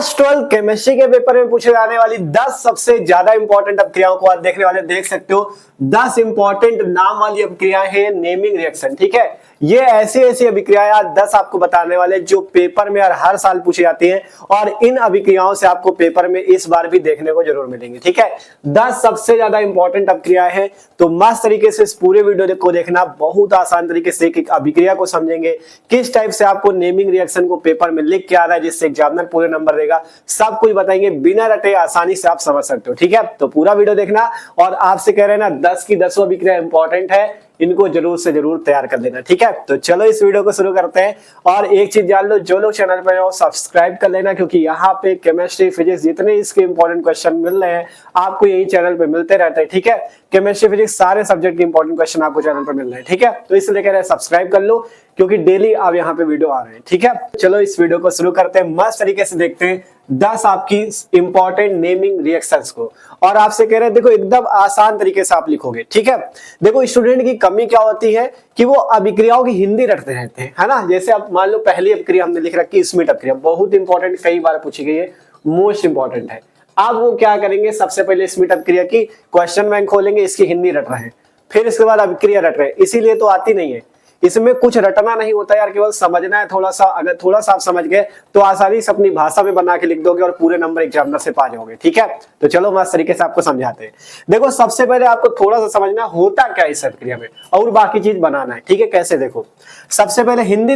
Class 12 chemistry के paper में पूछे जाने वाली 10 सबसे ज्यादा इंपॉर्टेंट अपक्रियाओं को आज देखने वाले। देख सकते हो 10 इंपॉर्टेंट नाम वाली अपक्रियाएं हैं नेमिंग रिएक्शन। ठीक है, ये ऐसी ऐसी अभिक्रियाएं आज 10 आपको बताने वाले जो पेपर में हर साल पूछी जाती हैं और इन अभिक्रियाओं से आपको पेपर में इस बार भी देखने को जरूर मिलेंगी। ठीक है, 10 सबसे ज्यादा इंपॉर्टेंट अपक्रियाएं हैं, तो मस्त तरीके से इस पूरे वीडियो को देखना। बहुत आसान तरीके से एक अभिक्रिया को समझेंगे, किस टाइप से आपको नेमिंग रिएक्शन को पेपर में लिख के आ रहा है जिससे एग्जामिनर पूरे नंबर देगा, सब कुछ बताएंगे बिना रटे, आसानी से आप समझ सकते हो। ठीक है, तो पूरा वीडियो देखना। और आपसे कह रहे हैं ना 10 की 10 अभिक्रिया इंपॉर्टेंट है, इनको जरूर से जरूर तैयार कर लेना। ठीक है, तो चलो इस वीडियो को शुरू करते हैं। और एक चीज जान लो, जो लोग चैनल पर हो सब्सक्राइब कर लेना, क्योंकि यहाँ पे केमिस्ट्री फिजिक्स जितने इसके इंपॉर्टेंट क्वेश्चन मिल रहे हैं आपको यही चैनल पे मिलते रहते हैं। ठीक है, केमिस्ट्री फिजिक्स सारे सब्जेक्ट के इंपॉर्टेंट क्वेश्चन आपको चैनल पर मिल रहे हैं। ठीक है, तो इसलिए कह रहे हैं सब्सक्राइब कर लो, क्योंकि डेली अब यहाँ पे वीडियो आ रहे हैं। ठीक है, चलो इस वीडियो को शुरू करते हैं। मस्त तरीके से देखते हैं 10 आपकी इंपॉर्टेंट नेमिंग रिएक्शंस को। और आपसे कह रहे हैं देखो एकदम आसान तरीके से आप लिखोगे। ठीक है, देखो स्टूडेंट की कमी क्या होती है कि वो अभिक्रियाओं की हिंदी रटते रहते हैं, है ना। जैसे अब मान लो पहली अभिक्रिया हमने लिख रखी स्मिट अभिक्रिया, बहुत इंपॉर्टेंट, कई बार पूछी गई है, मोस्ट इंपॉर्टेंट है। अब वो क्या करेंगे, सबसे पहले स्मिट अभिक्रिया की क्वेश्चन बैंक खोलेंगे, इसकी हिंदी रट रहे हैं, फिर इसके बाद अभिक्रिया रट रहे हैं। इसीलिए तो आती नहीं है, इसमें कुछ रटना नहीं होता यार, केवल समझना है थोड़ा सा। अगर थोड़ा सा आप समझ गए तो आसानी से अपनी भाषा में बना के लिख दोगे और पूरे नंबर एग्जामिनर से पा जाओगे। ठीक है, तो चलो मस्त तरीके से आपको समझाते हैं। देखो सबसे पहले आपको थोड़ा सा समझना होता क्या है इस प्रक्रिया में, और बाकी चीज बनाना है। ठीक है, कैसे देखो, सबसे पहले हिंदी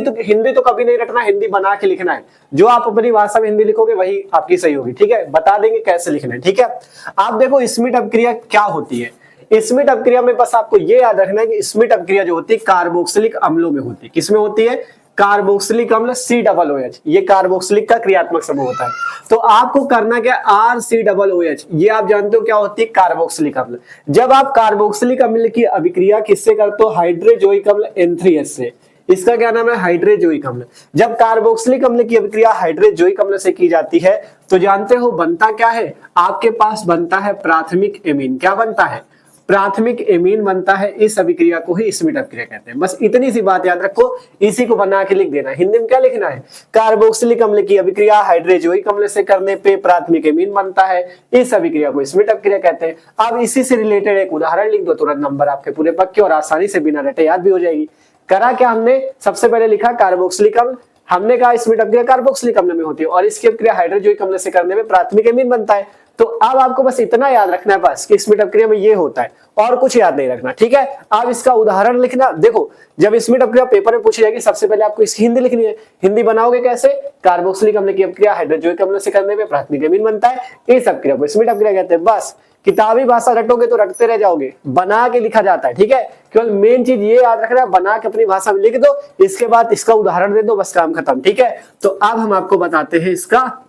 तो कभी नहीं रटना, हिंदी बना के लिखना है। जो आप अपनी भाषा में हिंदी लिखोगे वही आपकी सही होगी। ठीक है, बता देंगे कैसे लिखना है। ठीक है, आप देखो स्मिट अपक्रिया क्या होती है। स्मिट अपक्रिया में बस आपको ये याद रखना है कि स्मिट अपक्रिया जो होती है कार्बोक्सिलिक अम्लों में होती है। किसमें होती है? कार्बोक्सिलिक अम्ल COOH, ये कार्बोक्सिलिक का क्रियात्मक समूह होता है। तो आपको करना क्या, RCOOH, ये आप जानते हो क्या होती है, कार्बोक्सिलिक अम्ल। जब आप कार्बोक्सिलिक अम्ल की अभिक्रिया किससे करते हो, हाइड्रोजोइक अम्ल N3H से, इसका क्या नाम है, हाइड्रोजोइक अम्ल। जब कार्बोक्सिलिक अम्ल की अभिक्रिया हाइड्रोजोइक अम्ल से की जाती है तो जानते हो बनता क्या है, आपके पास बनता है प्राथमिक एमीन। क्या बनता है? प्राथमिक एमीन बनता है। इस अभिक्रिया को ही स्मिट अभिक्रिया कहते हैं। बस इतनी सी बात याद रखो, इसी को बना के लिख देना। हिंदी में क्या लिखना है, कार्बोक्सिलिक अम्ल की अभिक्रिया हाइड्रोजोइक अम्ल से करने पे प्राथमिक एमीन बनता है, इस अभिक्रिया को स्मिट अभिक्रिया कहते हैं। अब इसी से रिलेटेड एक उदाहरण लिख दो, तुरंत नंबर आपके पूरे पक्के और आसानी से बिना रटे याद भी हो जाएगी। करा क्या हमने, सबसे पहले लिखा कार्बोक्सिलिक अम्ल, हमने कहा स्मिट अभिक्रिया कार्बोक्सिलिक अम्ल में होती है और इसकी अभिक्रिया हाइड्रोजोइक अम्ल से करने में प्राथमिक एमीन बनता है। तो अब आपको बस इतना याद रखना है बस कि स्मिट अभिक्रिया में ये होता है, और कुछ याद नहीं रखना। ठीक है, अब इसका उदाहरण लिखना। देखो जब स्मिट अभिक्रिया पेपर में पूछी जाएगी सबसे पहले आपको इसकी हिंदी लिखनी है। हिंदी बनाओगे कैसे, कार्बोक्सिलिक अम्ल की अभिक्रिया हाइड्रोजोइक अम्ल से करने में प्राथमिक एमीन बनता है, इस अभिक्रिया को स्मिट अभिक्रिया कहते हैं। बस किताबी भाषा रटोगे तो रटते रह जाओगे, बना के लिखा जाता है। ठीक है, केवल मेन चीज ये याद रखना है, बना के अपनी भाषा में लिख दो, इसके बाद इसका उदाहरण दे दो, बस काम खत्म। ठीक है, तो अब हम आपको बताते हैं इसका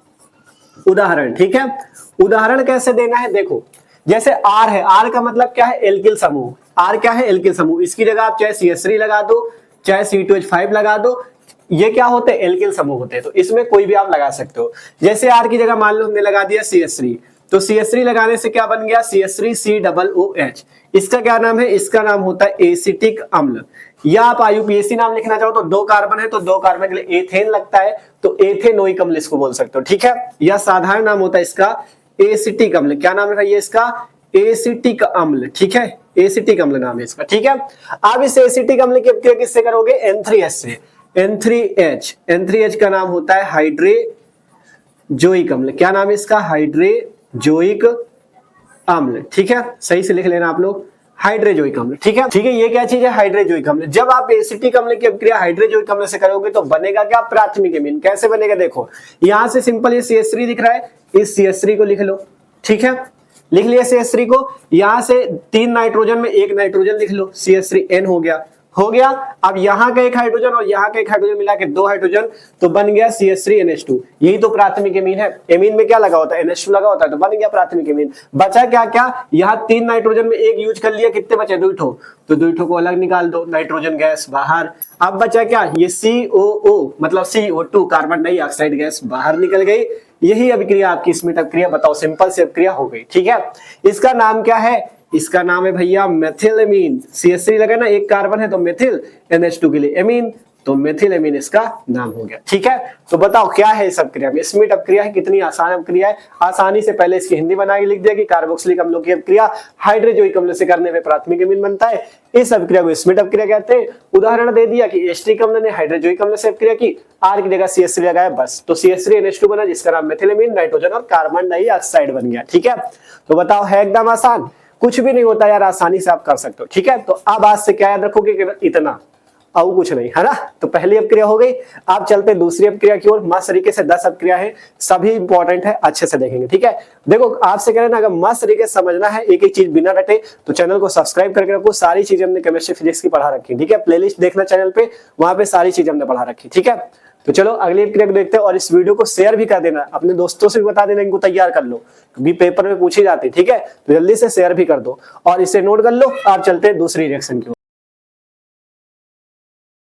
उदाहरण। ठीक है, उदाहरण कैसे देना है, देखो जैसे R है, R का मतलब क्या है, एल्किल समूह। R क्या है, एल्किल समूह। इसकी जगह आप चाहे CH3 लगा दो, चाहे C2H5 लगा दो, ये क्या होते हैं, एल्किल समूह होते हैं। तो इसमें कोई भी आप लगा सकते हो। जैसे R की जगह मान लो हमने लगा दिया CH3, तो CH3 लगाने से क्या बन गया, CH3COOH। इसका क्या नाम है, इसका नाम होता है एसिटिक अम्ल। या आप IUPAC नाम लिखना चाहो तो 2 कार्बन है तो 2 कार्बन के लिए एथेन लगता है, तो एथेनोइक अम्ल इसको बोल सकते हो। ठीक है, या साधारण नाम होता है इसका एसिटिक अम्ल। क्या नाम है इसका, एसिटिक अम्ल। ठीक है, एसिटिक अम्ल नाम है इसका। ठीक है, अब इस एसिटिक अम्ल की अभिक्रिया किससे करोगे, N3H से। N3H का नाम होता है हाइड्रोजोइक अम्ल। क्या नाम है इसका, हाइड्रोजोइक अम्ल। ठीक है, सही से लिख लेना आप लोग, हाइड्रोजोइक अम्ल। ठीक है, ठीक है, ये क्या चीज है, हाइड्रोजोइक अम्ल। जब आप एसिटिक अम्ल की अभिक्रिया हाइड्रोजोइक अम्ल से करोगे तो बनेगा क्या, प्राथमिक एमीन। कैसे बनेगा, देखो यहां से सिंपल ये CH3 दिख रहा है, इस CH3 को लिख लो। ठीक है, लिख लिया CH3 को, यहां से 3 नाइट्रोजन में 1 नाइट्रोजन लिख लो, CH3N हो गया। अब यहाँ का एक हाइड्रोजन और यहाँ का एक हाइड्रोजन मिला के 2 हाइड्रोजन, तो बन गया CH3NH2। यही तो प्राथमिक एमीन है। एमीन में क्या लगा होता है, NH2 लगा होता है, तो बन गया प्राथमिक एमीन। बचा क्या क्या, यहाँ 3 नाइट्रोजन में 1 यूज कर लिया, कितने बचे, 2 ठो, तो 2 ठो को अलग निकाल दो, नाइट्रोजन गैस बाहर। अब बचा क्या, ये COO मतलब CO2 कार्बन डाइऑक्साइड गैस बाहर निकल गई। यही अभिक्रिया आपकी स्मिट अभिक्रिया, बताओ सिंपल सी अभिक्रिया हो गई। ठीक है, इसका नाम क्या है, इसका नाम है भैया मेथिल एमीन। CH3 लगा ना, 1 कार्बन है तो मेथिल, NH2 के लिए एमीन। तो मेथिलेमिन इसका नाम हो गया। ठीक है, तो बताओ क्या है इस अपक्रिया में? स्मिट अपक्रिया है, कितनी आसान अपक्रिया है। आसानी से पहले इसकी हिंदी बना के लिख दिया कि कार्बोक्सिलिक अम्लों की अपक्रिया हाइड्रोजोइक अम्ल से करने पे प्राथमिक एमीन बनता है। इस अपक्रिया को स्मिट अपक्रिया कहते हैं। उदाहरण दे दिया कि एस्टिक अम्ल ने हाइड्रोजोइक अम्ल से अपक्रिया की, आर की जगह CH3 लगाया, बस तो CH3NH2 बना जिसका नाम मेथिलेमिन, नाइट्रोजन और कार्बन डाइऑक्साइड बन गया। ठीक है, तो बताओ है एकदम आसान, कुछ भी नहीं होता यार, आसानी से आप कर सकते हो। ठीक है, तो अब आज से क्या याद रखोगे कि इतना और कुछ नहीं, है ना। तो पहली अपक्रिया हो गई। आप चलते दूसरी अपक्रिया की ओर। मस्त तरीके से 10 अपक्रिया है, सभी इंपॉर्टेंट है, अच्छे से देखेंगे। ठीक है, देखो आपसे कह रहे ना, अगर मस्त तरीके से समझना है, एक एक चीज बिना रटे, तो चैनल को सब्सक्राइब करके रखो। सारी चीजें हमने केमिस्ट्री फिजिक्स की पढ़ा रखी। ठीक है, प्लेलिस्ट देखना चैनल पे, वहां पे सारी चीजें हमने पढ़ा रखी। ठीक है, तो चलो अगली अपक्रिया को देखते हैं। और इस वीडियो को शेयर भी कर देना, अपने दोस्तों से भी बता देना, इनको तैयार कर लो, क्योंकि पेपर में पूछी जाती। ठीक है, तो जल्दी से शेयर भी कर दो और इसे नोट कर लो। आप चलते हैं दूसरी रिएक्शन की ओर।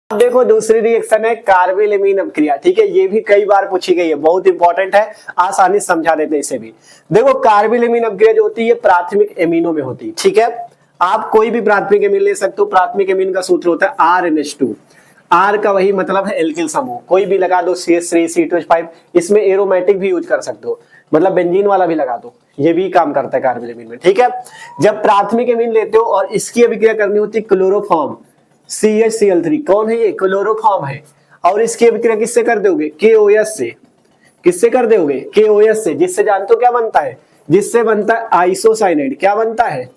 देखो दूसरी रिएक्शन है कार्बिलेमिन अपक्रिया। ठीक है, ये भी कई बार पूछी गई है, बहुत इंपॉर्टेंट है, आसानी से समझा देते हैं इसे भी। देखो कार्बिलेमिन अपक्रिया जो होती है प्राथमिक एमिनों में होती है। ठीक है, आप कोई भी प्राथमिक एमिन ले सकते हो। प्राथमिक एमिन का सूत्र होता है RNH2। R का वही मतलब है एल्किल समूह, कोई भी लगा दो, CH3 C2H5। इसमें एरोमेटिक भी यूज कर सकते हो, मतलब बेंजीन वाला भी लगा दो, ये भी काम करता है कार्बिलेमिन में। ठीक है, जब प्राथमिक एमिन लेते हो और इसकी अभिक्रिया करनी होती है क्लोरोफॉर्म CHCl3, कौन है ये? क्लोरोफॉर्म है। और इसकी अभिक्रिया किससे कर दोगे? KOH से। किससे कर दोगे? KOH से, जिससे जानते हो क्या बनता है? जिससे बनता है आइसोसाइनाइड। क्या बनता है?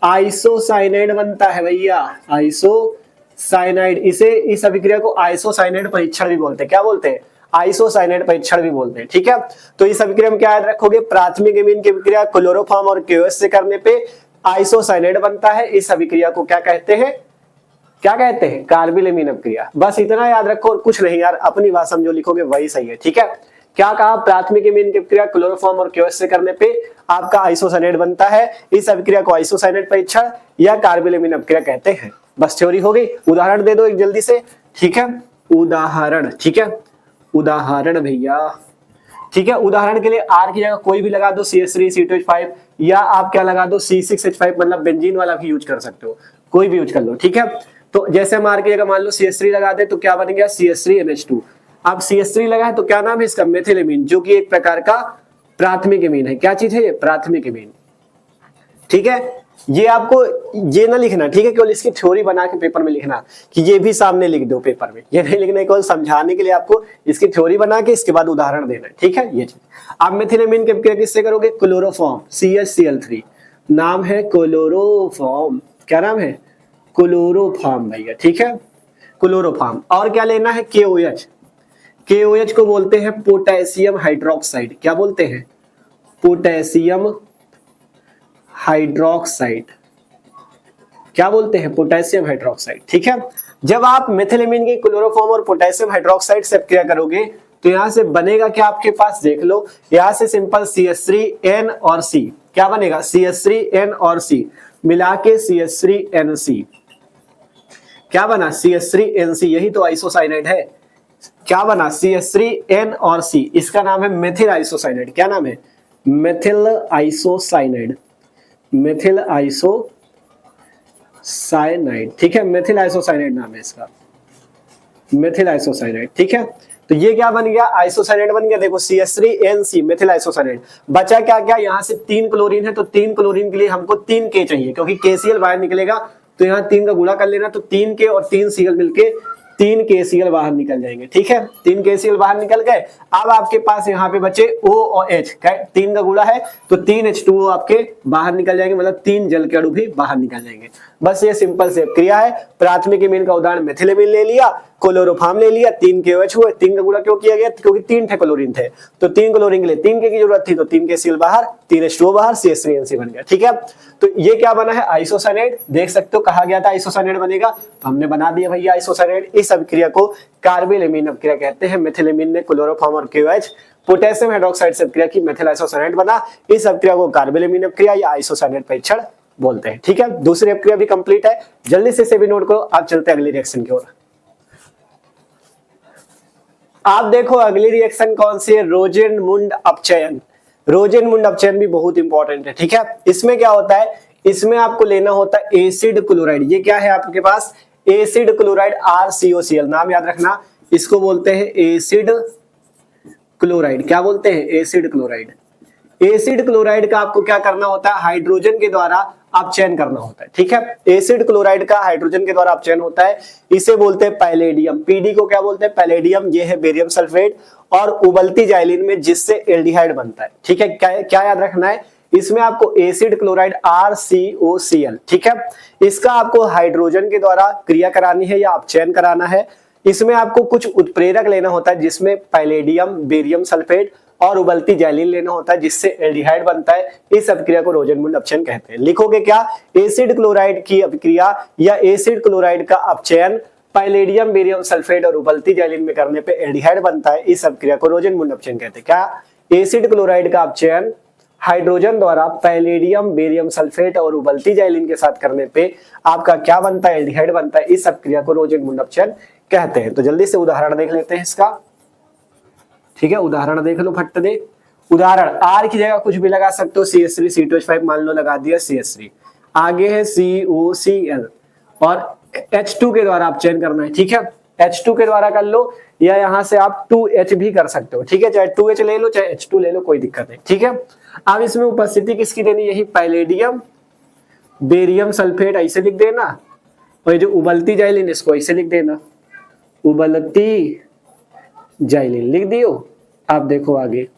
आइसोसाइनाइड बनता है भैया, आइसोसाइनाइड। इसे, इस अभिक्रिया को आइसोसाइनाइड परीक्षण भी बोलते हैं। क्या बोलते हैं? आइसोसाइनाइड परीक्षण भी बोलते हैं। ठीक है, तो इस अभिक्रिया में क्या याद रखोगे? प्राथमिक एमीन की अभिक्रिया क्लोरोफॉर्म और KOH से करने पे आइसोसाइनाइड बनता है। इस अभिक्रिया को क्या कहते हैं? क्या कहते हैं? कार्बिलेमिन अपक्रिया। बस इतना याद रखो और कुछ नहीं यार, अपनी भाषा में जो लिखोगे वही सही है। ठीक है, क्या कहा? प्राथमिक एमीन की अभिक्रिया क्लोरोफॉर्म और KOH से करने पे आपका आइसोसाइनाइड बनता है। इस अभिक्रिया को आइसोसाइनाइड परीक्षण या कार्बिलेमिन अपक्रिया कहते हैं। बस थ्योरी हो गई। उदाहरण दे दो एक जल्दी से। ठीक है, उदाहरण। ठीक है, उदाहरण भैया। ठीक है, उदाहरण के लिए R की जगह कोई भी लगा दो, CH3 C2H5, या आप क्या लगा दो, C6H5, मतलब बेंजीन वाला भी यूज कर सकते हो, कोई भी यूज कर लो। ठीक है, तो जैसे हम R की जगह मान लो CH3 लगा दे तो क्या बन गया? CH3NH2। अब CH3 लगा है तो क्या नाम है इसका? मेथिलेमिन, जो कि एक प्रकार का प्राथमिक एमीन है। क्या चीज है ये? प्राथमिक एमीन। ठीक है, ये आपको ये ना लिखना, ठीक है, केवल इसकी थ्योरी बना के पेपर में लिखना, कि ये भी सामने लिख दो पेपर में, ये नहीं लिखना, केवल समझाने के लिए आपको इसकी थ्योरी बना के इसके बाद उदाहरण देना है। ठीक है, ये चीज। आप मेथिलेमिन की अपक्रिया किससे करोगे? क्लोरोफॉर्म CHCl3, नाम है क्लोरोफॉर्म। क्या नाम है? क्लोरोफॉर्म भैया। ठीक है, क्लोरोफॉर्म। और क्या लेना है? KOH। KOH को बोलते हैं पोटेशियम हाइड्रोक्साइड। क्या बोलते हैं? Potassium hydroxide. क्या बोलते हैं? Potassium hydroxide. ठीक है, जब आप मेथिलेमिन की क्लोरोफॉर्म और पोटेशियम हाइड्रोक्साइड से अपक्रिया करोगे तो यहां से बनेगा क्या आपके पास? देख लो, यहां से सिंपल CH3N और C। क्या बनेगा? CH3N और C मिला के CH3NC। क्या बना? CH3NC, यही तो आइसोसाइनाइड है। क्या बना? CH3N और C, इसका नाम है मेथिल आइसोसाइनाइड। क्या नाम है? Methyl isocyanide. Methyl isocyanide. ठीक है, मेथिल आइसोसाइनाइड नाम है इसका, मेथिल आइसोसाइनाइड। ठीक है, तो ये क्या बन गया? आइसोसाइनाइड बन गया। देखो CH3NC मेथिल आइसोसाइनाइड। बचा क्या क्या? यहाँ से 3 क्लोरीन है, तो 3 क्लोरीन के लिए हमको 3 K चाहिए, क्योंकि KCl बाहर निकलेगा, तो यहाँ 3 का गुणा कर लेना, तो 3 K और 3 Cl मिलके 3 KCl बाहर निकल जाएंगे। ठीक है, 3 KCl बाहर निकल गए। अब आपके पास यहाँ पे बचे O और H, 3 का गुणा है तो 3 H2O आपके बाहर निकल जाएंगे, मतलब 3 जल के अणु भी बाहर निकल जाएंगे। बस ये सिंपल से क्रिया है। प्राथमिक एमीन का उदाहरण मेथिलेमिन ले लिया, क्लोरोफॉर्म ले लिया, 3 KOH हुए। 3 का गुणा क्यों किया गया? क्योंकि 3 थे क्लोरीन थे, तो 3 क्लोरीन के लिए 3 K की जरूरत थी, तो 3 KCl बाहर, 3 H2O बाहर, CH3NC बन गया। ठीक है, तो ये क्या बना है? आइसोसाइनाइड। देख सकते हो कहा गया था आइसोसाइनाइड बनेगा, तो हमने बना दिया भैया आइसोसाइनाइड। इस अभिक्रिया को कार्बिलेमिन अभिक्रिया कहते हैं। मेथिलेमिन ने क्लोरोफॉर्म और KOH पोटेशियम हाइड्रोक्साइड से अभिक्रिया की, मेथिल आइसोसाइनाइड बना। इस अभिक्रिया को कार्बिलेमिन अभिक्रिया या आइसोसाइनाइड परीक्षण बोलते हैं। ठीक है, दूसरी अभिक्रिया भी कंप्लीट है, जल्दी से इसे भी नोट करो। आप चलते हैं अगली रिएक्शन की ओर। आप देखो अगली रिएक्शन कौन सी है? रोजेनमुंड अपचयन। रोजेनमुंड अपचयन भी बहुत इंपॉर्टेंट है। ठीक है, इसमें क्या होता है? इसमें आपको लेना होता है एसिड क्लोराइड। ये क्या है आपके पास? एसिड क्लोराइड RCOCl, नाम याद रखना, इसको बोलते हैं एसिड क्लोराइड। क्या बोलते हैं? Acid chloride. एसिड क्लोराइड का आपको क्या करना होता है? हाइड्रोजन के द्वारा अपचयन करना होता है, ठीक है। एसिड क्लोराइड का हाइड्रोजन के द्वारा अपचयन होता है, इसे बोलते हैं पैलेडियम। पीडी को क्या बोलते हैं? पैलेडियम। ये है बेरियम सल्फेट और उबलती जाइलिन में जिससे एल्डिहाइड बनता है, ठीक है। क्या याद रखना है? इसमें आपको एसिड क्लोराइड RCOCl, ठीक है, इसका आपको हाइड्रोजन के द्वारा क्रिया करानी है या अपचयन कराना है। इसमें आपको कुछ उत्प्रेरक लेना होता है जिसमें पैलेडियम, बेरियम सल्फेट और उबलती जैलिन लेना होता है जिससे एल्डिहाइड बनता है। इस अभिक्रिया को रोजेनमुंड अपचयन कहते हैं। लिखोगे क्या? एसिड क्लोराइड की अभिक्रिया या एसिड क्लोराइड का अपचयन पैलेडियम, बेरियम सल्फेट और उबलती जैलिन में करने पे एल्डिहाइड बनता है। इस अभिक्रिया को रोजेनमुंड अपचयन कहते हैं। क्या? एसिड क्लोराइड का अपचयन हाइड्रोजन द्वारा पैलेडियम, बेरियम सल्फेट और उबलती जैलिन के साथ करने पे आपका क्या बनता है? एल्डिहाइड बनता है। इस अभिक्रिया को रोजेनमुंड अपचयन कहते हैं। तो जल्दी से उदाहरण देख लेते हैं इसका, ठीक है। उदाहरण देख लो फट दे। उदाहरण, R की जगह कुछ भी लगा सकते हो, CH3 C2H5 मान लो, लगा दिया CH3। आगे है COCl और H2 के द्वारा अपचयन करना है, ठीक है। H2 के द्वारा कर लो या यहां से आप 2H भी कर सकते हो, ठीक है। चाहे 2H ले लो चाहे H2 ले लो, कोई दिक्कत नहीं, ठीक है। अब इसमें उपस्थिति किसकी देनी? यही पैलेडियम, बेरियम सल्फेट ऐसे लिख देना, और ये जो उबलती जाइलिन इसको ऐसे लिख देना, उबलती जाइलिन लिख दियो। आप देखो आगे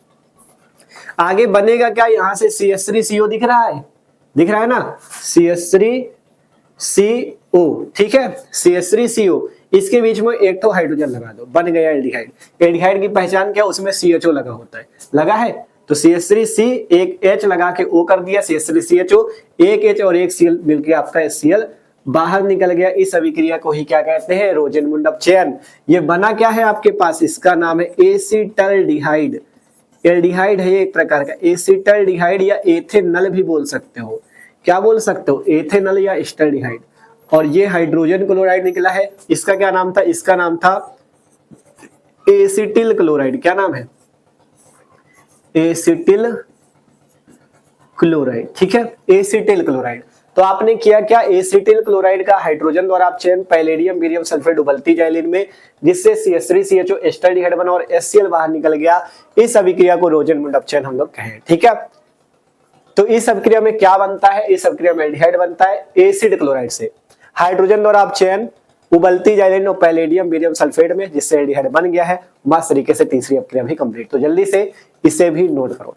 आगे बनेगा क्या? यहां से CH3CO दिख रहा है, दिख रहा है ना, CH3CO, ठीक है। CH3CO, इसके बीच में एक तो हाइड्रोजन लगा दो, बन गया एल्डिहाइड। एल्डिहाइड की पहचान क्या? उसमें CHO लगा होता है, लगा है तो CH3C, एक H लगा के O कर दिया, CH3CHO, एक H और एक Cl मिलकर आपका HCl बाहर निकल गया। इस अभिक्रिया को ही क्या कहते हैं? रोजेनमुंड अपचयन। ये बना क्या है आपके पास? इसका नाम है एसिटल्डिहाइड। एल्डिहाइड है ये एक प्रकार का, एसिटल्डिहाइड या एथेनल भी बोल सकते हो। क्या बोल सकते हो? एथेनल या एस्टल्डिहाइड। और ये हाइड्रोजन क्लोराइड निकला है, इसका क्या नाम था? इसका नाम था एसिटिल क्लोराइड। क्या नाम है? एसिटिल क्लोराइड, ठीक है, एसिटिल क्लोराइड। तो आपने किया क्या? एसिटिल क्लोराइड का हाइड्रोजन द्वारा अपचयन पैलेडियम, बेरियम सल्फेट उबलती जाइलिन में, जिससे CH3CHO एस्टल्डिहाइड बना और HCl बाहर निकल गया। इस अभिक्रिया को रोजेनमुंड अपचयन हम लोग कहें, ठीक है। तो इस अभिक्रिया में क्या बनता है? इस अभिक्रिया में एल्डिहाइड बनता है एसिड क्लोराइड से। हाइड्रोजन द्वारा अपचयन उबलती जाइलिन और पैलेडियम, बेरियम सल्फेट में, जिससे एल्डिहाइड बन गया है। मस्त तरीके से तीसरी अभिक्रिया भी कंप्लीट। तो जल्दी से इसे भी नोट करो।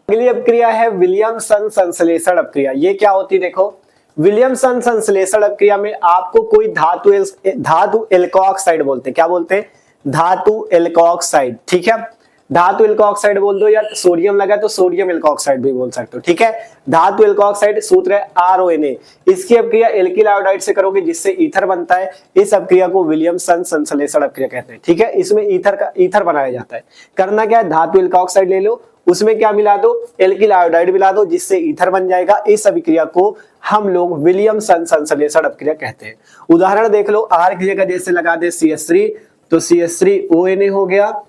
अगली अभिक्रिया है विलियमसन संश्लेषण अभिक्रिया। ये क्या होती है? देखो, विलियमसन संश्लेषण अभिक्रिया में आपको कोई धातु एल्कोऑक्साइड बोलते हैं। क्या बोलते हैं? धातु एल्कोऑक्साइड, ठीक है। धातु एल्कोऑक्साइड बोल दो या सोडियम लगा तो सोडियम एल्कोऑक्साइड भी बोल सकते हो, ठीक है। धातु एल्कोऑक्साइड सूत्र है RONA। इसकी अभिक्रिया एल्किल आयोडाइड से करोगे जिससे ईथर बनता है। इस अभिक्रिया को विलियमसन संश्लेषण अभिक्रिया कहते हैं, ठीक है। इसमें ईथर बनाया जाता है। करना क्या है? धातु एल्कोऑक्साइड ले लो, उसमें क्या मिला दो? एल्किल आयोडाइड मिला दो, जिससे ईथर बन जाएगा। इस अभिक्रिया को हम लोग विलियमसन संश्लेषण अभिक्रिया कहते हैं। उदाहरण देख लो, R की जगह जैसे लगा दे CH3 तो CH3ONA हो गया,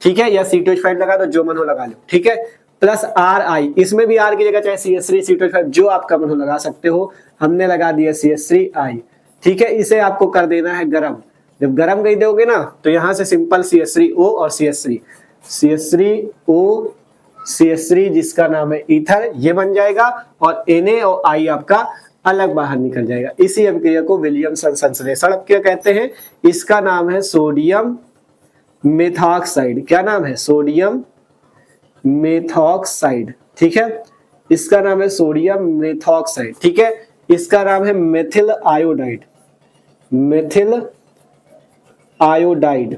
ठीक है, या C2H5 लगा दो, जो मन हो लगा लो, ठीक है, प्लस RI। इसमें भी R की जगह चाहे CH3 C2H5 जो आपका मन हो लगा सकते हो। हमने लगा दिया CH3I, ठीक है। इसे आपको कर देना है गरम। जब गरम कर दोगे ना तो यहां से सिंपल CH3O और CH3O CH3 जिसका नाम है ईथर, ये बन जाएगा और Na और I आपका अलग बाहर निकल जाएगा। इसी अभिक्रिया को विलियमसन संश्लेषण अभिक्रिया कहते हैं। इसका नाम है सोडियम मेथॉक्साइड। क्या नाम है? सोडियम मेथॉक्साइड, ठीक है। इसका नाम है सोडियम मेथॉक्साइड, ठीक है। इसका नाम है मेथिल आयोडाइड, मेथिल आयोडाइड।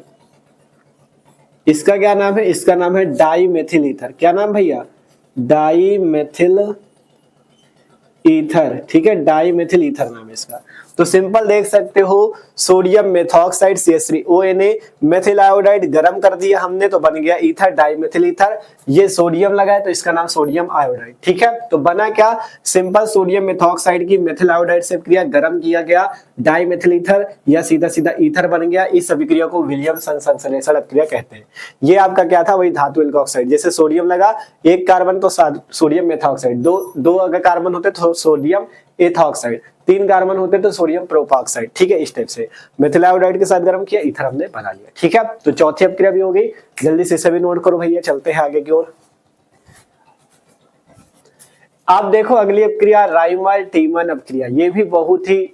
इसका क्या नाम है? इसका नाम है डाई मेथिल ईथर। क्या नाम भैया? डाई मेथिल ईथर, ठीक है, डाई मेथिल ईथर नाम है इसका। तो सिंपल देख सकते हो, sodium methoxide CH3ONA, methyl iodide गरम कर दिया हमने तो बन गया ईथर, डाई मेथिल ईथर। ये सोडियम लगा है तो इसका नाम सोडियम आयोडाइड, ठीक है। तो बना क्या? सिंपल सोडियम मेथॉक्साइड की मेथिल आयोडाइड से क्रिया गरम किया गया, डाई मेथिल ईथर या सीधा सीधा ईथर बन गया। इस अभिक्रिया को विलियमसन संश्लेषण अभिक्रिया कहते हैं। ये आपका क्या था? वही धातु एल्कोऑक्साइड। जैसे सोडियम लगा एक कार्बन तो सोडियम मेथॉक्साइड, दो अगर कार्बन होते तो सोडियम एथॉक्साइड, 3 कार्बन होते तो सोडियम प्रोपॉक्साइड, ठीक है। इस टाइप से मेथिल आयोडाइड के साथ गर्म किया, ईथर हमने बना लिया, ठीक है। तो चौथी अपक्रिया भी हो गई, जल्दी से इसे भी नोट करो भैया, चलते हैं आगे की ओर। आप देखो अगली अपक्रिया राइमल टीमन अपक्रिया, ये भी बहुत ही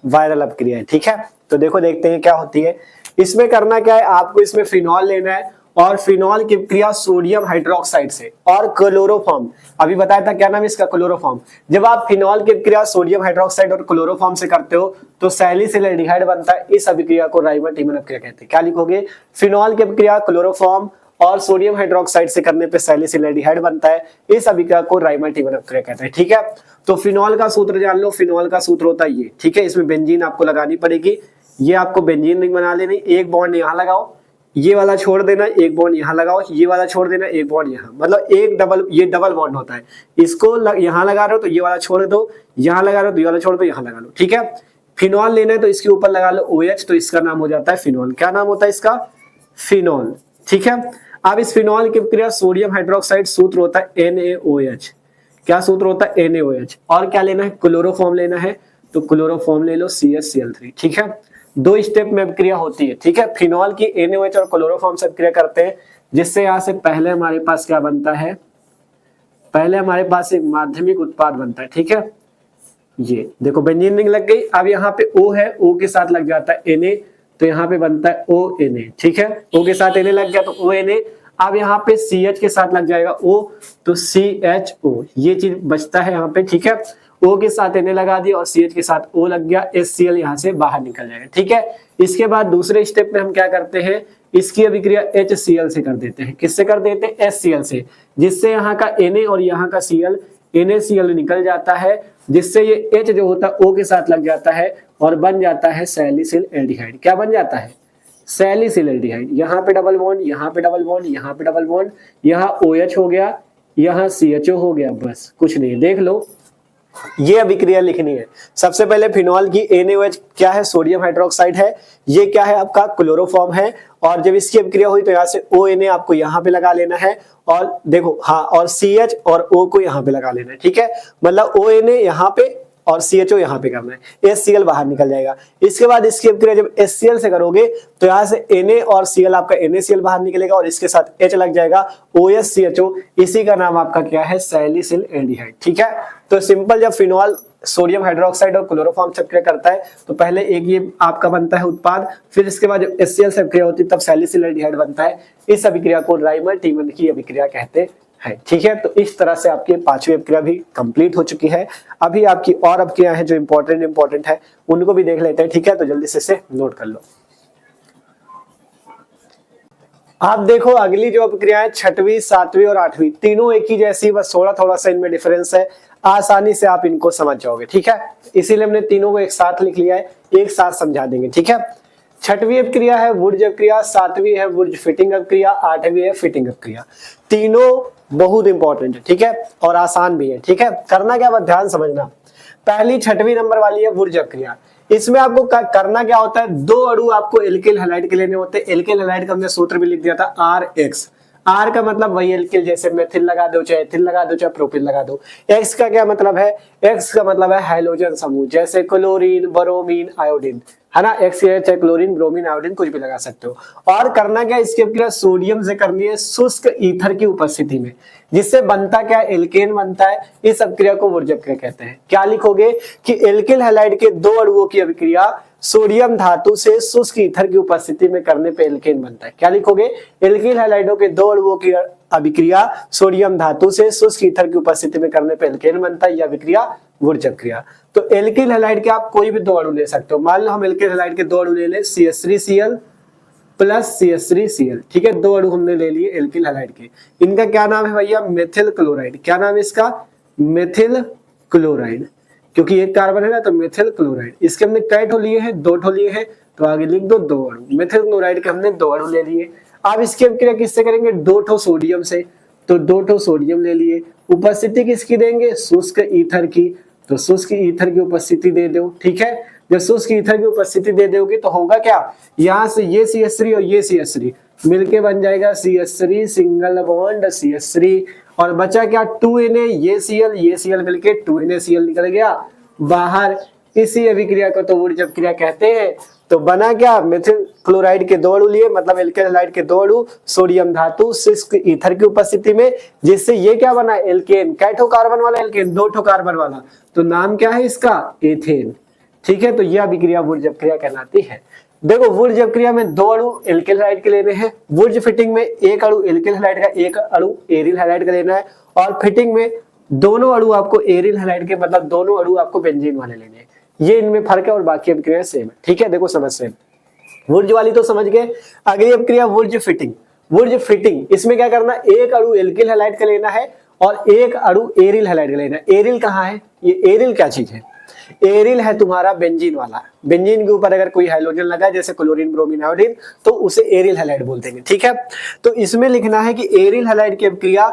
वायरल अपक्रिया है, ठीक है। तो देखो देखते हैं क्या होती है। इसमें करना क्या है, आपको इसमें फिनॉल लेना है और फिनॉल की क्रिया सोडियम हाइड्रोक्साइड से और क्लोरोफॉर्म, अभी बताया था क्या नाम है इसका, क्लोरोफॉर्म। जब आप फिनॉल की क्रिया सोडियम हाइड्रोक्साइड और क्लोरोफॉर्म से करते हो तो सैलिसिल एल्डिहाइड बनता है। इस अभिक्रिया को राइमल टीमन अपक्रिया कहते हैं। क्या लिखोगे, फिनॉल की क्रिया क्लोरोफॉर्म और सोडियम हाइड्रोक्साइड से करने पे सैलिसिल एल्डिहाइड बनता है। इस अभिक्रिया को राइमल टीमन अपक्रिया कहते हैं, ठीक है। तो फिनॉल का सूत्र जान लो, फिनॉल का सूत्र होता है ये, ठीक है। इसमें बेंजीन आपको लगानी पड़ेगी, ये आपको बेंजीन रिंग बना लेनी, एक बॉन्ड यहाँ लगाओ, ये वाला छोड़ देना, एक बॉन्ड यहाँ लगाओ, ये वाला छोड़ देना, एक बॉन्ड यहाँ, मतलब एक डबल, ये डबल बॉन्ड होता है। इसको यहाँ लगा रहे हो तो ये वाला छोड़ दो, यहाँ लगा रहे हो तो ये वाला छोड़ दो, यहाँ लगा लो, ठीक है। फिनॉल लेना है तो इसके ऊपर लगा लो OH, तो इसका नाम हो जाता है फिनॉल। क्या नाम होता है इसका, फिनॉल, ठीक है। अब इस फिनॉल की क्रिया सोडियम हाइड्रोक्साइड, सूत्र होता है NaOH। क्या सूत्र होता है, NaOH। और क्या लेना है, क्लोरोफॉर्म लेना है, तो क्लोरोफॉर्म ले लो CH Cl3, ठीक है। 2 स्टेप में क्रिया होती है, ठीक है। फिनॉल की NaOH और क्लोरोफॉर्म से क्रिया करते हैं, जिससे यहां से पहले हमारे पास क्या बनता है, पहले हमारे पास एक माध्यमिक उत्पाद बनता है, ठीक है। ये देखो बेंजीन रिंग लग गई, अब यहाँ पे O है, O के साथ लग जाता है Na, तो यहाँ पे बनता है ONa, ठीक है। O के साथ Na लग गया तो ONa, अब यहाँ पे CH के साथ लग जाएगा O, तो CHO, ये चीज बचता है यहाँ पे, ठीक है। O के साथ Na लगा दिया और CH के साथ O लग गया, HCl यहाँ से बाहर निकल जाएगा, ठीक है। इसके बाद दूसरे स्टेप में हम क्या करते हैं, इसकी अभिक्रिया HCl से कर देते हैं। किससे कर देते हैं, HCl से, जिससे यहाँ का Na और यहाँ का Cl, NaCl निकल जाता है, जिससे ये H जो होता है O के साथ लग जाता है और बन जाता है सैलिसिल एल्डिहाइड। क्या बन जाता है, सैलिसिल एल्डिहाइड। यहाँ पे डबल बॉन्ड, यहाँ पे डबल बॉन्ड, यहाँ पे डबल बॉन्ड, यहाँ OH हो गया, यहाँ CHO हो गया, बस कुछ नहीं। देख लो ये अभिक्रिया लिखनी है। सबसे पहले फिनॉल की NaOH क्या है, सोडियम हाइड्रोक्साइड है, ये क्या है आपका क्लोरोफॉर्म है। और जब इसकी अभिक्रिया हुई तो यहाँ से ONa आपको यहाँ पे लगा लेना है, और देखो हाँ, और CH और O को यहाँ पे लगा लेना है, ठीक है। मतलब ONa यहाँ पे और CHO यहाँ पे करना है, HCl बाहर निकल जाएगा। इसके बाद इसकी अभिक्रिया जब HCl से करोगे तो यहाँ से Na और Cl आपका NaCl बाहर निकलेगा और इसके साथ H लग जाएगा, OHCHO, इसी का नाम आपका क्या है, सैलिसिल एल्डिहाइड, ठीक है। तो सिंपल, जब फिनॉल सोडियम हाइड्रोक्साइड और क्लोरोफॉर्म से क्रिया करता है तो पहले एक ये आपका बनता है उत्पाद, फिर इसके बाद जब HCl से क्रिया होती है तब सैलिसिल एल्डिहाइड बनता है। इस अभिक्रिया को राइमल टीमन की अभिक्रिया कहते है, ठीक है। तो इस तरह से आपकी 5वीं अपक्रिया भी कंप्लीट हो चुकी है। अभी आपकी और अपक्रिया है जो इंपॉर्टेंट है, उनको भी देख लेते हैं, ठीक है। तो जल्दी से इसे नोट कर लो। आप देखो अगली जो अपक्रिया है 6वीं, 7वीं और 8वीं, तीनों एक ही जैसी, बस थोड़ा थोड़ा सा इनमें डिफरेंस है, आसानी से आप इनको समझ जाओगे, ठीक है। इसीलिए हमने तीनों को एक साथ लिख लिया है, एक साथ समझा देंगे, ठीक है। 6वीं अपक्रिया है वुर्ज अपक्रिया, 7वीं है वुर्ज फिटिंग अपक्रिया, 8वीं है फिटिंग अपक्रिया। तीनों बहुत इंपॉर्टेंट है, ठीक है, और आसान भी है, ठीक है। करना क्या, बस ध्यान समझना। पहली 6वीं नंबर वाली है वुर्ज अपक्रिया। इसमें आपको करना क्या होता है, 2 अणु आपको एल्किल हैलाइड के लेने होते हैं। एल्किल हैलाइड का हमने सूत्र भी लिख दिया था, RX। आर का मतलब वही एल्किल, जैसे मेथिल लगा दो, चाहे एथिल लगा दो, चाहे प्रोपिल लगा दो। एक्स का क्या मतलब है, एक्स का मतलब है हाइड्रोजन समूह, जैसे क्लोरीन, ब्रोमीन, आयोडीन, है ना। एक्स चाहे क्लोरीन, ब्रोमीन, आयोडीन कुछ भी लगा सकते हो। और करना क्या, इसकी अपक्रिया सोडियम से करनी है शुष्क ईथर की उपस्थिति में, जिससे बनता क्या, एल्केन बनता है। इस अपक्रिया को वुर्ज अपक्रिया कहते हैं। क्या लिखोगे कि एल्किल हैलाइड के 2 अणुओं की अभिक्रिया सोडियम धातु से शुष्क ईथर की उपस्थिति में करने पे एल्केन बनता है। क्या लिखोगे, एल्किल हैलाइडों के 2 अणुओं की अभिक्रिया सोडियम धातु से शुष्क ईथर की उपस्थिति में करने पे एल्केन बनता है, यह अभिक्रिया वुर्ज अपक्रिया। तो एल्किल हैलाइड के आप कोई भी 2 अणु ले सकते हो। मान लो हम एल्किल हैलाइड के 2 अणु ले ले, CH3Cl प्लस CH3Cl, ठीक है। 2 अणु हमने ले लिए एल्किल हैलाइड के। इनका क्या नाम है भैया, मेथिल क्लोराइड। क्या नाम है इसका, मेथिल क्लोराइड, क्योंकि एक कार्बन है ना, तो मेथिल क्लोराइड। इसके हमने कई ठो लिए हैं, 2 ठो लिए हैं, तो आगे लिख दो 2 अणु। मेथिल क्लोराइड के हमने 2 अणु ले लिए। अब इसकी अभिक्रिया किससे करेंगे, 2 ठो सोडियम से, तो 2 ठो सोडियम ले लिए। उपस्थिति किसकी देंगे, शुष्क ईथर की, तो शुष्क ईथर की उपस्थिति दे दो, ठीक है। जब शुष्क ईथर की उपस्थिति दे दोगे तो होगा क्या, यहाँ से ये CH3 और ये CH3 मिलके बन जाएगा CH3 सिंगल बॉन्ड CH3, और बचा क्या 2Na, ये Cl मिलके 2NaCl निकल गया, बाहर, इसी अभिक्रिया को तो वुर्ज अभिक्रिया कहते हैं। तो बना क्या, मेथिल क्लोराइड के 2 अणु लिए, मतलब एल्केन हैलाइड के 2 अणु सोडियम धातु शुष्क ईथर की उपस्थिति में, जिससे ये क्या बना, एल्केन। कै ठो कार्बन वाला एल्केन, 2 ठो कार्बन वाला, तो नाम क्या है इसका, एथेन। ठीक है, तो यह अभिक्रिया वुर्ज अभिक्रिया कहलाती है। देखो वुर्ज अभिक्रिया में 2 अणु एल्केन हैलाइड के लेने हैं, वुर्ज फिटिंग में 1 अणु एल्केन हैलाइड का, 1 अणु एरिल हैलाइड का लेना है, और फिटिंग में दोनों अणु आपको एरिल हैलाइड के, मतलब दोनों अणु आपको बेंजीन वाले लेने हैं। ये इनमें फर्क है और बाकी अभिक्रिया सेम है। ठीक है, देखो समझ से वुर्ज वाली तो समझ गए। अगली अभिक्रिया वुर्ज फिटिंग। वुर्ज फिटिंग, इसमें क्या करना, 1 अणु एल्किल हैलाइड का लेना है और 1 अणु एरिल हैलाइड का लेना है। एरिल कहाँ है, ये एरिल क्या चीज है, एरिल है तुम्हारा बेंजीन वाला। बेंजीन के ऊपर अगर कोई हाइड्रोजन लगा है, जैसे क्लोरीन ब्रोमीन आयोडीन, तो उसे एरिल हैलाइड बोलते हैं। ठीक है, तो इसमें लिखना है कि एरिल हैलाइड की अभिक्रिया,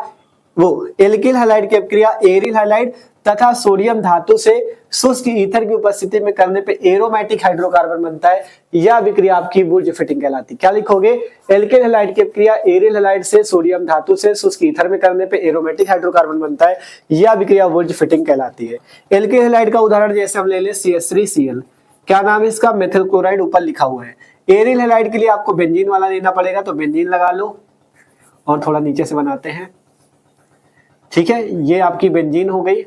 वो एल्किल हैलाइड की अभिक्रिया एरिल हैलाइड तथा सोडियम धातु से शुष्क ईथर की उपस्थिति में करने पे एरोमेटिक हाइड्रोकार्बन बनता है। यह अभिक्रिया आपकी वुर्ज फिटिंग कहलाती है। क्या लिखोगे, एल्किल हैलाइड की अभिक्रिया एरिल हैलाइड से सोडियम धातु से शुष्क ईथर में करने पे एरोमेटिक हाइड्रोकार्बन बनता है। यह अभिक्रिया वुर्ज फिटिंग कहलाती है। एल्किल हैलाइड का उदाहरण जैसे हम ले लें CH3Cl, क्या नाम है इसका, मेथिल क्लोराइड ऊपर लिखा हुआ है। एरिल हैलाइड के लिए आपको बेंजीन वाला लेना पड़ेगा, तो बेंजीन लगा लो और थोड़ा नीचे से बनाते हैं। ठीक है, ये आपकी बेंजीन हो गई।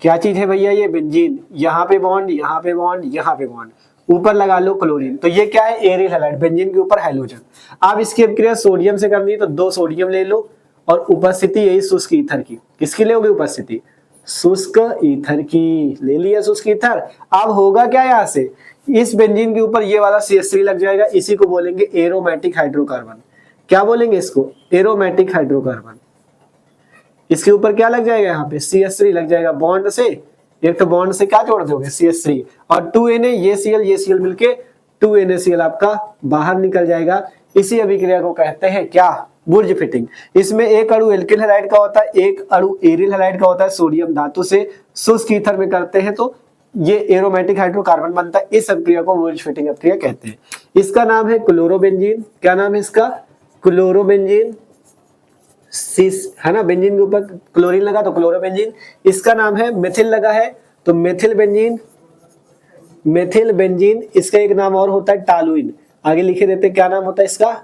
क्या चीज है भैया, ये बेंजीन, यहाँ पे बॉन्ड, यहाँ पे बॉन्ड, यहाँ पे बॉन्ड, ऊपर लगा लो क्लोरीन, तो ये क्या है, एरिल हैलाइड, बेंजीन के ऊपर हाइड्रोजन। अब इसकी अभिक्रिया सोडियम से करनी है, तो 2 सोडियम ले लो और उपस्थिति यही शुष्क ईथर की। किसकी लोगे उपस्थिति, शुष्क ईथर की, ले लिया शुष्क ईथर। अब होगा क्या, यहाँ से इस बेंजीन के ऊपर ये वाला CH3 लग जाएगा, इसी को बोलेंगे एरोमेटिक हाइड्रोकार्बन। क्या बोलेंगे इसको, एरोमेटिक हाइड्रोकार्बन। इसके ऊपर क्या लग जाएगा, यहाँ पे CH3 लग जाएगा, बॉन्ड से, एक तो बॉन्ड से क्या जोड़ दोगे, CH3, और 2Na, ये Cl मिलके 2NaCl आपका बाहर निकल जाएगा। इसी अभिक्रिया को कहते हैं क्या, वुर्ज फिटिंग। इसमें 1 अणु एल्किल हैलाइड का होता है, 1 अणु एरिल हैलाइड का होता है, सोडियम धातु से शुष्क ईथर में करते हैं तो ये एरोमेटिक हाइड्रोकार्बन बनता है। इस अभिक्रिया को वुर्ज फिटिंग अभिक्रिया कहते हैं। इसका नाम है क्लोरोबेंजीन। क्या नाम है इसका, क्लोरोबेंजीन। है ना, बेंजीन के ऊपर क्लोरीन लगा तो क्लोरोबेंजीन। इसका नाम है मेथिल लगा है तो मेथिल बेंजीन। मेथिल बेंजीन, इसका एक नाम और होता है टालुइन। आगे लिखे देते क्या नाम होता है इसका,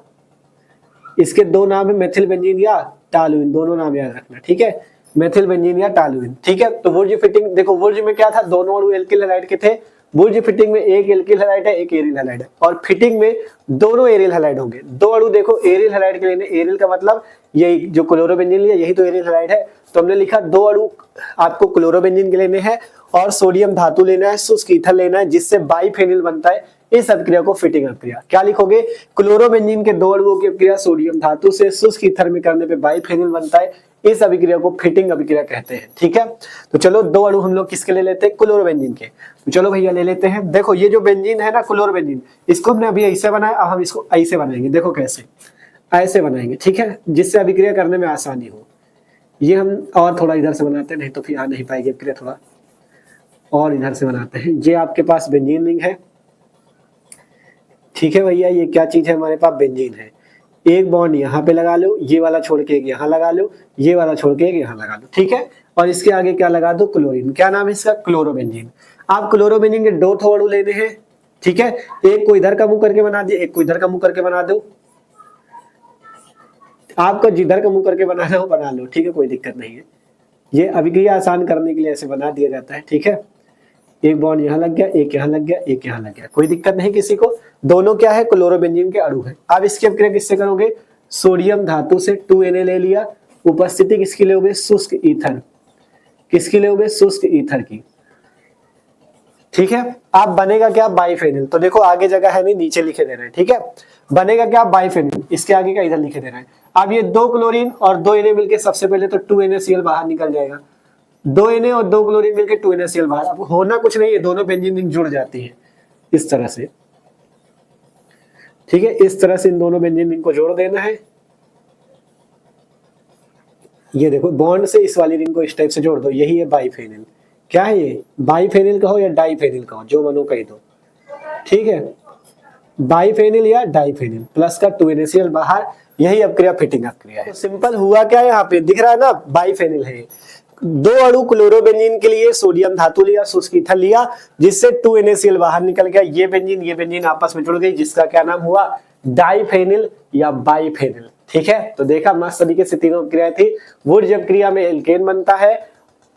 इसके 2 नाम है, मेथिल बेंजीन या टालुइन, दोनों नाम याद रखना। ठीक है, मेथिल बेंजीन या टालुइन। ठीक है, तो वुर्ज फिटिंग देखो, वुर्ज में क्या था, दोनों अणु एल्किल हैलाइड के थे। वुर्ज फिटिंग में 1 एल्किल हैलाइड है, 1 एरिल हैलाइड है, और फिटिंग में दोनों एरिल हैलाइड होंगे। 2 अणु देखो एरिल हैलाइड के लेने, एरिल का मतलब यही जो क्लोरोबेंजीन लिया, यही तो एरिल हैलाइड है। तो हमने लिखा 2 अणु आपको क्लोरोबेंजीन के लेने हैं और सोडियम धातु लेना है, शुष्क ईथर लेना है, जिससे बाइफेनिल बनता है। इस अभिक्रिया को फिटिंग अभिक्रिया क्या लिखोगे, क्लोरोबेंजीन के 2 अणुओं की अभिक्रिया सोडियम धातु से शुष्क ईथर में करने पे बाइफेनिल बनता है। इस अभिक्रिया को फिटिंग अभिक्रिया कहते हैं। ठीक है, तो चलो 2 अणु हम लोग किसके ले लेते हैं, क्लोरोबेंजीन के। तो चलो भैया ले लेते हैं। देखो ये जो बेंजीन है ना, क्लोरोबेंजीन, इसको हमने अभी ऐसे बनाया, अब हम इसको ऐसे बनाएंगे। देखो कैसे, ऐसे बनाएंगे। ठीक है, जिससे अभिक्रिया करने में आसानी हो। ये हम और थोड़ा इधर से बनाते हैं, नहीं तो फिर आ नहीं पाएगी अभिक्रिया, थोड़ा और इधर से बनाते हैं। ये आपके पास बेंजीन रिंग है। ठीक है भैया, ये क्या चीज है, हमारे पास बेंजीन है। एक बॉन्ड यहाँ पे लगा लो, ये वाला छोड़ के एक यहाँ लगा लो, ये वाला छोड़ के एक यहाँ लगा लो। ठीक है, और इसके आगे क्या लगा दो, क्लोरीन। क्या नाम है इसका, क्लोरोबेंजीन। आप क्लोरोबेंजीन के 2 अणु लेने हैं। ठीक है, एक को इधर का मुंह करके बना दिए, एक को इधर का मुंह करके बना दो। आपको जिधर का मुंह करके बनाना हो बना लो। ठीक है, कोई दिक्कत नहीं है। ये अभिक्रिया आसान करने के लिए ऐसे बना दिया जाता है। ठीक है, एक बॉन्ड यहाँ लग गया, एक यहाँ लग गया, एक यहाँ लग गया, कोई दिक्कत नहीं किसी को। दोनों क्या है, क्लोरोबेंजीन के अणु है। अब इसकी अभिक्रिया किससे करोगे, सोडियम धातु से 2Na ले लिया, उपस्थिति किसकी लोगे, शुष्क ईथर। किसकी लोगे, शुष्क ईथर की। ठीक है, अब बनेगा क्या, बाइफेनिल। तो देखो आगे जगह है नहीं, नीचे लिखे दे रहे हैं। ठीक है, बनेगा क्या, बाइफेनिल। इसके आगे का इधर लिखे दे रहे हैं। अब ये 2 क्लोरीन और 2 Na मिलके सबसे पहले तो 2NaCl बाहर निकल जाएगा। 2 Na और 2 क्लोरीन मिलके 2NaCl बाहर। अब होना कुछ नहीं है, दोनों बेंजीन रिंग जुड़ जाती है इस तरह से। ठीक है, इस तरह से इन दोनों बेंजीन रिंग को जोड़ देना है। ये देखो बॉन्ड से इस वाली रिंग को इस टाइप से जोड़ दो, यही है बाइफेनिल। क्या है ये, बाइफेनिल कहो या डाइफेनिल कहो, जो मनो कही दो। ठीक है, बाइफेनिल या डाइफेनिल, प्लस का 2NaCl बाहर, यही अभिक्रिया फिटिंग अभिक्रिया है। तो सिंपल हुआ क्या है, यहाँ पे दिख रहा है ना, बाइफेनिल है। दो अणु क्लोरोबेंजीन के लिए सोडियम धातु लिया, शुष्क ईथर लिया, जिससे 2NaCl बाहर निकल गया। ये बेंजीन आपस में जुड़ गई, जिसका क्या नाम हुआ, डाइफेनिल या बाइफेनिल। ठीक है, तो देखा मस्त तरीके से तीनों क्रिया थी। वुड्ज अपक्रिया में एल्केन बनता है,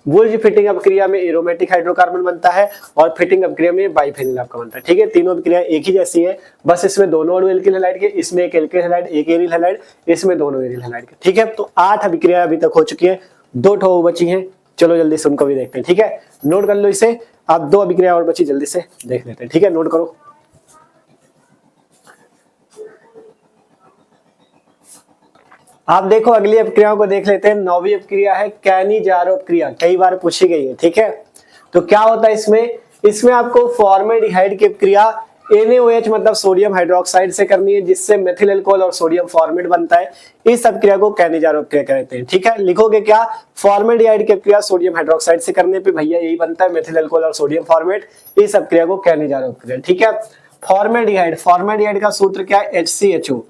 वुड्ज फिटिंग अपक्रिया में एरोमेटिक हाइड्रोकार्बन बनता है, और फिटिंग अपक्रिया में बाइफेनिल आपका बनता है। ठीक है, तीनों क्रिया एक ही जैसी है, बस इसमें दोनों अणु एल्किल हैलाइड के, इसमें एक एल्किल हैलाइड एक एरिल हैलाइड, इसमें दोनों एरिल हैलाइड के। ठीक है, तो 8 अभिक्रिया अभी तक हो चुकी है, 2 ठो बची हैं। चलो जल्दी से उनको भी देखते हैं। ठीक है, नोट कर लो इसे। अब 2 अभिक्रिया और बची, जल्दी से देख लेते हैं। ठीक है, नोट करो। आप देखो अगली अपक्रियाओं को देख लेते हैं। 9वीं अपक्रिया है कैनिजारो अपक्रिया, कई बार पूछी गई है। ठीक है, तो क्या होता है इसमें आपको फॉर्मेल्डिहाइड की अपक्रिया NaOH मतलब सोडियम हाइड्रोक्साइड से करनी है, जिससे मेथिल अल्कोहल और सोडियम फॉर्मेट बनता है। इस अपक्रिया को कैनिजारो अपक्रिया कहते हैं। ठीक है, लिखोगे क्या, फॉर्मेल्डिहाइड की अपक्रिया सोडियम हाइड्रोक्साइड से करने पे भैया यही बनता है, मेथिल अल्कोहल और सोडियम फॉर्मेट। इस अपक्रिया को कैनिजारो अपक्रिया। ठीक है, फॉर्मेल्डिहाइड का सूत्र क्या है, HCHO,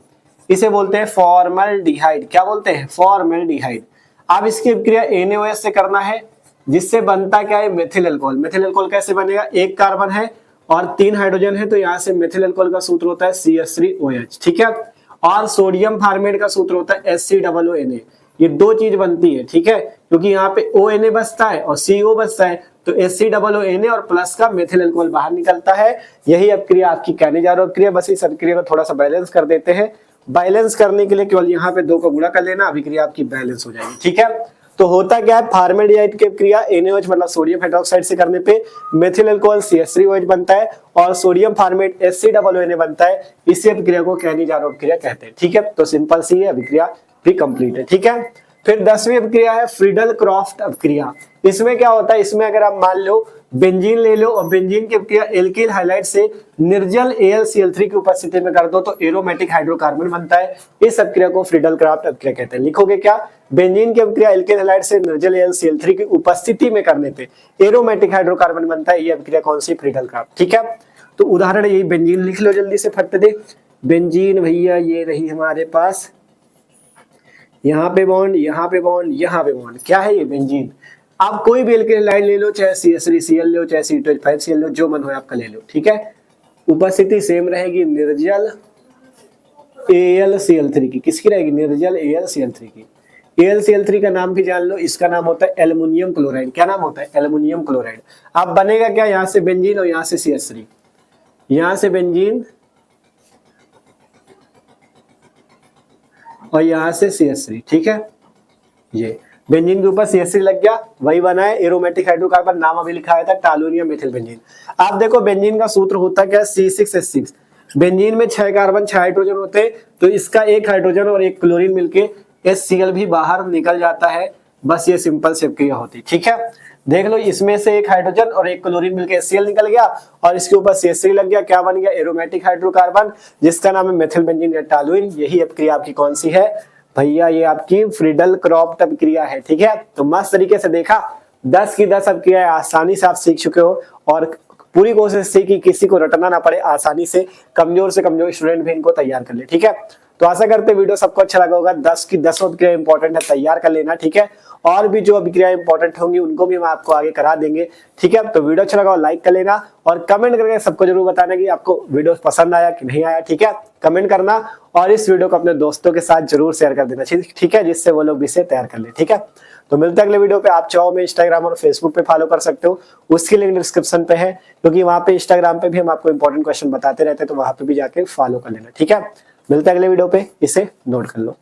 इसे बोलते हैं फॉर्मल्डिहाइड। क्या बोलते हैं, फॉर्मल्डिहाइड। अब इसकी अपक्रिया NaOH से करना है, जिससे बनता क्या है, मेथिल अल्कोहल। मेथिल अल्कोहल कैसे बनेगा, 1 कार्बन है और 3 हाइड्रोजन है, तो यहां से मेथिल अल्कोहल का सूत्र होता है CH3OH। ठीक है, और सोडियम फॉर्मेट का सूत्र होता है HCOONA। ये 2 चीज बनती है। ठीक है, क्योंकि यहाँ पे ONA बचता है और CO बचता है, तो HCOONA और प्लस का मेथिल अल्कोहल बाहर निकलता है। यही अपक्रिया आपकी कैनिजारो अपक्रिया। बस इस अपक्रिया को थोड़ा सा बैलेंस कर देते हैं। बैलेंस करने के लिए केवल यहाँ पे 2 को गुणा कर लेना, अभिक्रिया आपकी बैलेंस हो जाएगी। ठीक है, तो होता क्या है, फॉर्मेल्डिहाइड की अपक्रिया NaOH मतलब सोडियम हाइड्रोक्साइड से करने पे मेथिल अल्कोहल CH3OH बनता है और सोडियम फॉर्मेट HCOONA बनता है। इसी अपक्रिया को कैनिजारो अपक्रिया कहते हैं। ठीक है, तो सिंपल सी है, अभिक्रिया भी कंप्लीट है। ठीक है, फिर 10वीं अपक्रिया है फ्रीडल क्रॉफ्ट अपक्रिया। इसमें क्या होता है, इसमें अगर आप मान लो बेंजीन ले लो और बेंजीन की अपक्रिया एल्किल हाइलाइड से निर्जल AlCl3 की उपस्थिति में कर दो, तो एरोमेटिक हाइड्रोकार्बन बनता है। इस अपक्रिया को फ्रीडल क्रॉफ्ट अपक्रिया कहते हैं। लिखोगे क्या, बेंजीन की अपक्रिया एल्किल हाइलाइड से निर्जल AlCl3 की उपस्थिति में करने पे एरोमेटिक हाइड्रोकार्बन बनता है। ये अपक्रिया कौन सी, फ्रीडल क्रॉफ्ट। ठीक है, तो उदाहरण यही बेंजीन लिख लो जल्दी से फट दे। बेंजीन भैया ये रही हमारे पास, यहाँ पे बॉन्ड, यहाँ पे बॉन्ड, यहाँ पे बॉन्ड। क्या है ये, बेंजीन। आप कोई भी एल्किल हैलाइड ले लो, चाहे CH3Cl लो, चाहे C2H5Cl लो, जो मन हो आपका ले लो। ठीक है, उपस्थिति सेम रहेगी निर्जल AlCl3 की। किसकी रहेगी, निर्जल AlCl3 की। AlCl3 का नाम भी जान लो, इसका नाम होता है एल्युमिनियम क्लोराइड। क्या नाम होता है, एल्युमिनियम क्लोराइड। अब बनेगा क्या, यहाँ से बेंजीन और यहाँ से CH3, यहाँ से बेंजीन और यहाँ से CH3। ठीक है, ये बेंजीन के ऊपर CH3 लग गया, वही बना है एरोमेटिक हाइड्रोकार्बन। नाम अभी लिखाया था टालुनियम मेथिल बेंजीन। आप देखो बेंजीन का सूत्र होता क्या, C6H6। बेंजीन में 6 कार्बन 6 हाइड्रोजन होते हैं, तो इसका 1 हाइड्रोजन और 1 क्लोरीन मिलके HCl भी बाहर निकल जाता है। बस ये सिंपल सी अपक्रिया होती। ठीक है, देख लो, इसमें से 1 हाइड्रोजन और 1 क्लोरीन मिलकर HCl निकल गया और इसके ऊपर CH3 लग गया। क्या बन गया, एरोमेटिक हाइड्रोकार्बन, जिसका नाम है मेथिल बेंजीन या टालुइन। यही अपक्रिया आपकी कौन सी है भैया, ये आपकी फ्रीडल क्रॉफ्ट अपक्रिया है। ठीक है, तो मस्त तरीके से देखा, 10 की 10 अपक्रिया आसानी से आप सीख चुके हो और पूरी कोशिश थी कि किसी को रटना ना पड़े, आसानी से कमजोर स्टूडेंट भी इनको तैयार कर ले। ठीक है, तो आशा करते वीडियो सबको अच्छा लगा होगा। 10 की 10 अपक्रिया इंपॉर्टेंट है, तैयार कर लेना। ठीक है, और भी जो अपक्रिया इंपॉर्टेंट होंगी उनको भी हम आपको आगे करा देंगे। ठीक है, तो वीडियो अच्छा लगा लाइक कर लेना और कमेंट करके सबको जरूर बताना कि आपको वीडियो पसंद आया कि नहीं आया। ठीक है, कमेंट करना और इस वीडियो को अपने दोस्तों के साथ जरूर शेयर कर देना। ठीक है, जिससे वो लोग भी इसे तैयार कर ले। ठीक है, तो मिलते हैं अगले वीडियो पे। आप चाहो मैं इंस्टाग्राम और फेसबुक पे फॉलो कर सकते हो, उसकी लिंक डिस्क्रिप्शन पे है, क्योंकि वहां पे इंस्टाग्राम पे भी हम आपको इंपॉर्टेंट क्वेश्चन बताते रहते हैं, तो वहां पे भी जाके फॉलो कर लेना। ठीक है, मिलते हैं अगले वीडियो पे, इसे नोट कर लो।